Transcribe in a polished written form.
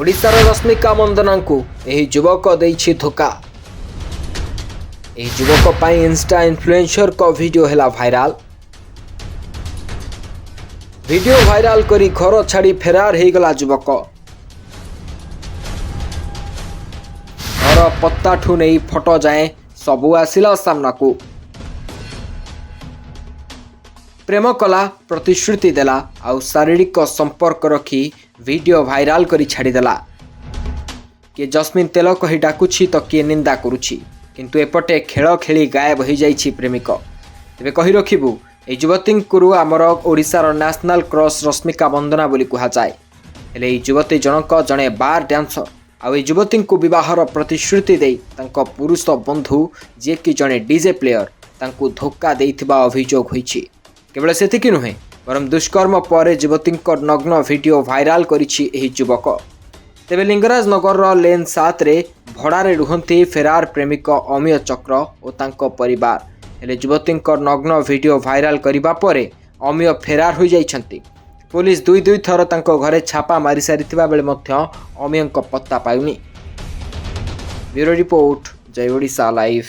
ओडिशार रश्मिका मंदना को यह युवक देछि धोखा। यह युवक पाई इंस्टा इन्फ्लुएंसर को वीडियो है भाइराल। वीडियो भाइराल करी घर छाड़ी फेरार हो गला युवक। घर पत्ता ठू नहीं फोटो जाए सबू आसिला सामना को। प्रेम कला, प्रतिश्रुति देला आउ शारीरिक संपर्क रखी वीडियो भाइराल करी छाड़ीदेला। किए जस्मिन तेल कही डाकुछि तो किए निंदा करुछि, किंतु एपटे खेल खेली गायब हो जाइछि प्रेमिक। तेबे कही रखिबु ए युवती को आमर ओडिशार नेशनल क्रश रश्मिका मंदना बोली कहा जाए। हेले ए युवती जनक जड़े बार डांसर आउ ए युवती को विवाहर प्रतिश्रुति दे तांको पुरुष बंधु जे कि जड़े डीजे प्लेयर तांको धोखा देइथिबा अभियोग होइछि। केवल सेतिकी नुहे बरम दुष्कर्म पर युवती नग्न वीडियो भाइराल करिछि एही युवक। तेबे लिंगराज नगर लेन 7 रे भड़ारे रुहंती फेरार प्रेमिक अमिय चक्र और तांको परिवार। हेले युवती नग्न वीडियो भाइराल करिबा परे अमिय फेरार हो जाइछंती। पुलिस दुई थर तांको घरे छापा मारी सारिथिबा बेले मध्य अमियंक पत्ता पाउनी। ब्यूरो रिपोर्ट, जय ओडिशा लाइव।